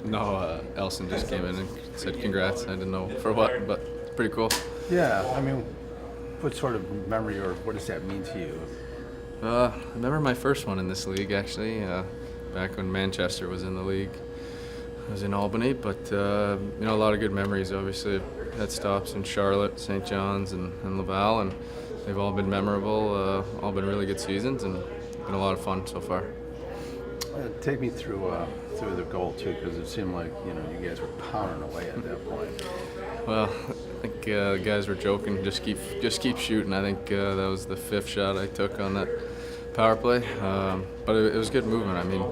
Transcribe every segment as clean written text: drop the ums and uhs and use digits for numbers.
No, Elson just came in and said congrats. I didn't know for what, but it's pretty cool. Yeah, I mean, what sort of memory or what does that mean to you? I remember my first one in this league, actually, back when Manchester was in the league. I was in Albany, but a lot of good memories. Obviously, had stops in Charlotte, St. John's, and Laval, and they've all been memorable. All been really good seasons, and been a lot of fun so far. Take me through the goal too, because it seemed like you guys were pounding away at that point. Well, I think the guys were joking. Just keep shooting. I think that was the fifth shot I took on that power play, but it was good movement. I mean,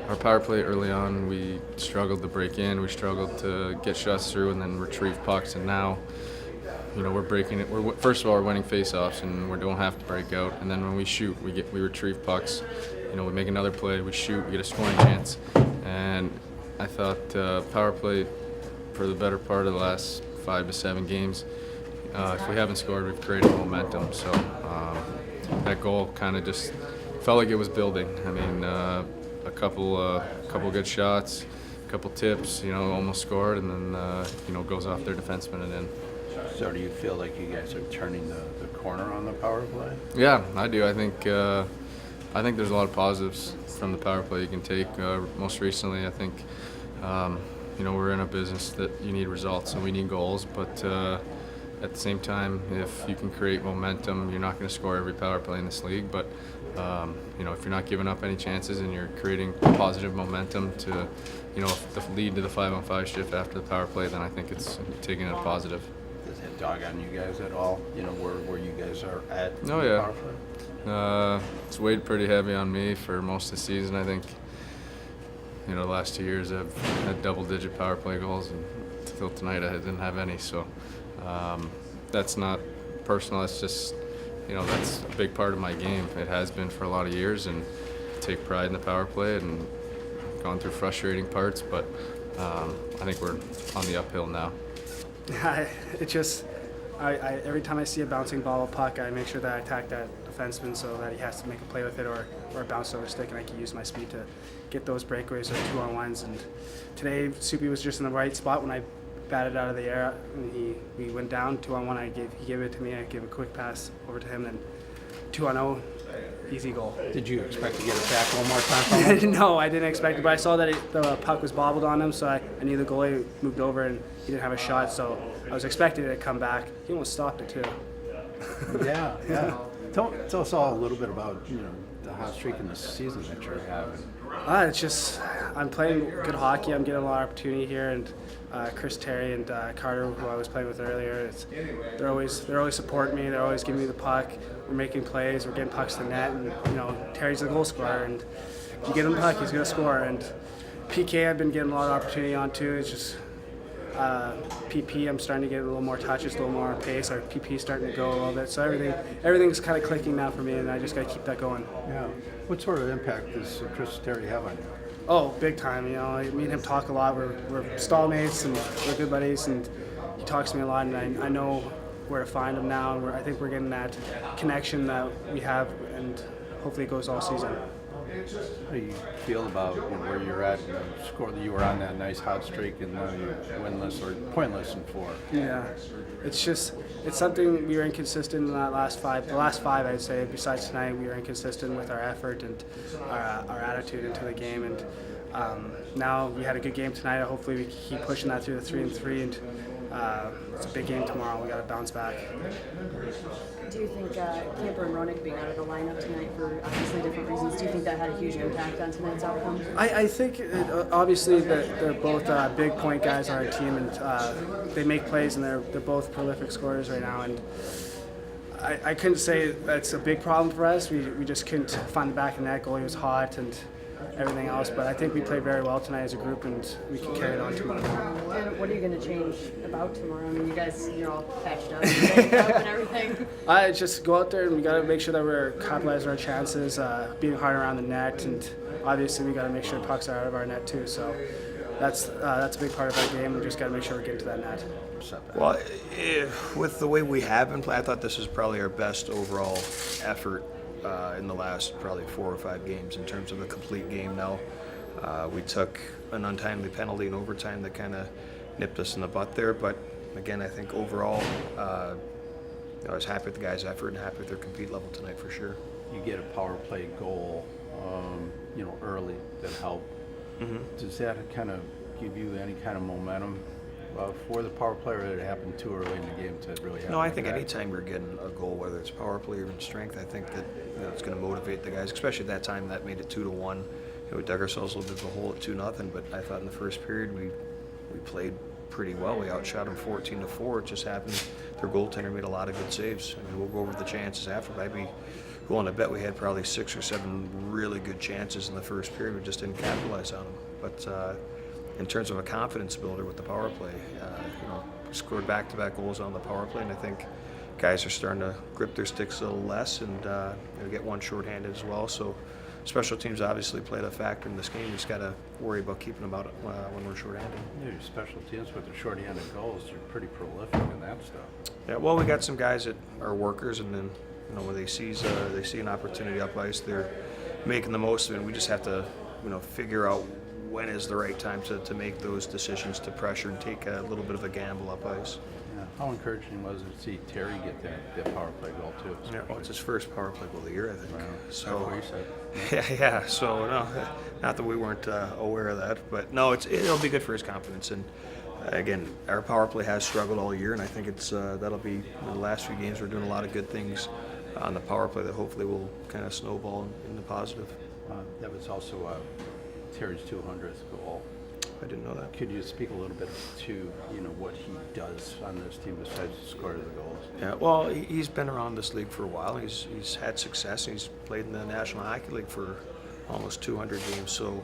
our power play early on, we struggled to break in. We struggled to get shots through and then retrieve pucks. And now, we're breaking it. First of all, we're winning face-offs, and we don't have to break out. And then when we shoot, we retrieve pucks. We make another play, we shoot, we get a scoring chance. And I thought power play for the better part of the last 5 to 7 games, if we haven't scored, we've created momentum. So that goal kind of just felt like it was building. I mean, a couple good shots, a couple tips, almost scored, and then goes off their defenseman and in. So do you feel like you guys are turning the corner on the power play? Yeah, I do. I think there's a lot of positives from the power play you can take. Most recently, I think we're in a business that you need results and we need goals, but at the same time, if you can create momentum, you're not going to score every power play in this league, but if you're not giving up any chances and you're creating positive momentum to lead to the 5-on-5 shift after the power play, then I think it's taking it positive. Does that dog on you guys at all? Where you guys are at? Oh yeah. Power play? It's weighed pretty heavy on me for most of the season. I think, the last 2 years I've had double-digit power play goals, and until tonight I didn't have any. So that's not personal. It's just, that's a big part of my game. It has been for a lot of years, and I take pride in the power play and gone through frustrating parts. But I think we're on the uphill now. Yeah, I every time I see a bouncing ball or puck, I make sure that I attack that defenseman so that he has to make a play with it or bounce over stick, and I can use my speed to get those breakaways or 2-on-1s. And today, Soupy was just in the right spot when I batted out of the air, and we went down 2-on-1. He gave it to me. I gave a quick pass over to him, and 2-on-0, easy goal. Did you expect to get it back one more time from him? No, I didn't expect it, but I saw that the puck was bobbled on him, so I knew the goalie moved over and he didn't have a shot, so I was expecting it to come back. He almost stopped it too. Yeah. Tell us all a little bit about the hot streak in the season that you're having. It's just I'm playing good hockey. I'm getting a lot of opportunity here, and Chris Terry and Carter, who I was playing with earlier, they're always supporting me. They're always giving me the puck. We're making plays. We're getting pucks to the net, and Terry's a goal scorer, and if you get him the puck, he's gonna score. And PK, I've been getting a lot of opportunity on too. It's just PP, I'm starting to get a little more touches, a little more pace. Our PP starting to go a little bit, so everything's kind of clicking now for me, and I just got to keep that going. Yeah. What sort of impact does Chris Terry have on you? Oh, big time. Me and him talk a lot. We're stallmates and we're good buddies, and he talks to me a lot, and I know where to find him now. And I think we're getting that connection that we have, and hopefully it goes all season. How do you feel about where you're at? You were on that nice hot streak, and now you're winless or pointless in 4. Yeah, it's something we were inconsistent in that last 5. The last 5, I'd say, besides tonight, we were inconsistent with our effort and our attitude into the game. And now we had a good game tonight. Hopefully, we can keep pushing that through the 3-3, and it's a big game tomorrow. We got to bounce back. Do you think Camper and Roenick being out of the lineup tonight for obviously different reasons, do you think that had a huge impact on tonight's outcome? I think obviously they're both big point guys on our team, and they make plays, and they're both prolific scorers right now. And I couldn't say that's a big problem for us. We just couldn't find the back of the net. Goalie was hot and everything else, but I think we played very well tonight as a group, and we can carry it on tomorrow. And what are you going to change about tomorrow? I mean, you guys, you're all patched up and everything. I just go out there, and we got to make sure that we're capitalizing our chances, being hard around the net, and obviously we got to make sure pucks are out of our net too. So that's a big part of our game. We just got to make sure we're getting to that net. Well, with the way we have been playing, I thought this is probably our best overall effort in the last probably 4 or 5 games in terms of a complete game now. We took an untimely penalty in overtime that kind of nipped us in the butt there. But again, I think overall, I was happy with the guys' effort and happy with their compete level tonight for sure. You get a power play goal, early that helped. Does that kind of give you any kind of momentum for the power play, or did it happen too early in the game to really have? No, I think anytime you're getting a goal, whether it's power play or even strength, I think that it's going to motivate the guys, especially at that time that made it 2-1. We dug ourselves a little bit of a hole at 2-0, but I thought in the first period we played pretty well. We outshot them 14-4. It just happened their goaltender made a lot of good saves. I mean, we'll go over the chances after, but I'd be willing to bet we had probably 6 or 7 really good chances in the first period. We just didn't capitalize on them. But in terms of a confidence builder with the power play, we scored back-to-back goals on the power play, and I think guys are starting to grip their sticks a little less and get one shorthanded as well. So special teams obviously played a factor in this game. We just got to worry about keeping them out when we're shorthanded. Yeah, your special teams with the shorthanded goals, you're pretty prolific in that stuff. Yeah, well, we got some guys that are workers, and then when they see an opportunity up ice, they're making the most of it. We just have to figure out when is the right time to make those decisions to pressure and take a little bit of a gamble up ice. Yeah. How encouraging was it to see Terry get that power play goal too? Yeah, well, it's his first power play goal of the year, I think. Wow. So That's what he said. yeah. So no, not that we weren't aware of that, but no, it'll be good for his confidence. And again, our power play has struggled all year, and I think that'll be the last few games. We're doing a lot of good things on the power play that hopefully will kind of snowball in the positive. That was also Terry's 200th goal. I didn't know that. Could you speak a little bit to what he does on this team besides score the goals? Yeah, well, he's been around this league for a while. He's had success. He's played in the National Hockey League for almost 200 games. So,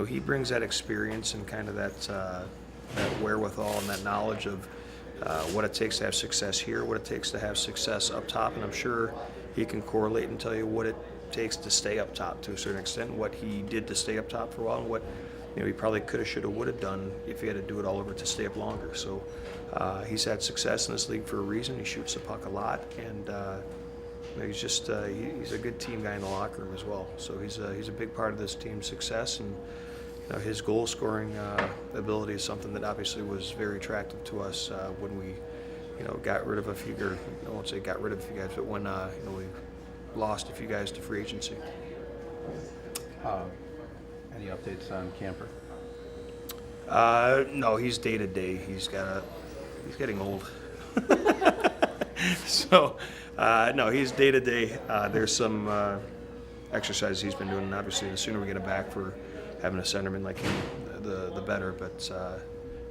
he brings that experience and kind of that wherewithal and that knowledge of what it takes to have success here, what it takes to have success up top, and I'm sure he can correlate and tell you what it takes to stay up top to a certain extent, what he did to stay up top for a while, and what he probably could have, should have, would have done if he had to do it all over to stay up longer. So he's had success in this league for a reason. He shoots the puck a lot, and he's just he's a good team guy in the locker room as well. So he's a big part of this team's success, and his goal scoring ability is something that obviously was very attractive to us when we got rid of a few, or I won't say got rid of a few guys, but when we lost a few guys to free agency. Any updates on Camper? No, he's day to day. He's getting old. So, no, he's day to day. There's some exercises he's been doing, and obviously the sooner we get him back for having a centerman like him, the better. But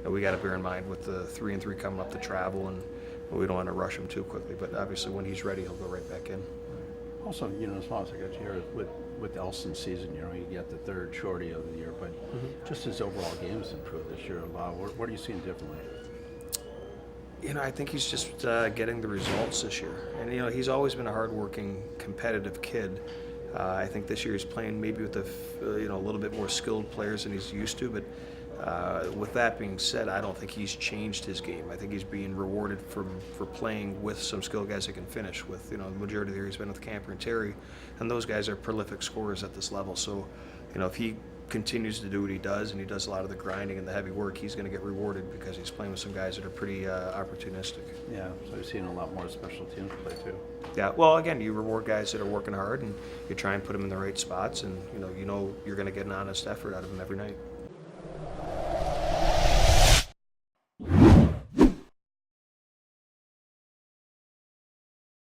we got to bear in mind with the 3-3 coming up, the travel, and we don't want to rush him too quickly. But obviously when he's ready, he'll go right back in. Also, as long as I got you here, with Elson's season, you got the third shorty of the year, but just his overall game has improved this year a lot. What are you seeing differently? I think he's just getting the results this year. And, he's always been a hardworking, competitive kid. I think this year he's playing maybe with a little bit more skilled players than he's used to, but with that being said, I don't think he's changed his game. I think he's being rewarded for playing with some skilled guys that can finish. With the majority of the year he's been with Camper and Terry, and those guys are prolific scorers at this level. So, if he continues to do what he does, and he does a lot of the grinding and the heavy work, he's going to get rewarded because he's playing with some guys that are pretty opportunistic. Yeah, so you're seeing a lot more special teams play too. Yeah, well, again, you reward guys that are working hard, and you try and put them in the right spots, and you're going to get an honest effort out of them every night.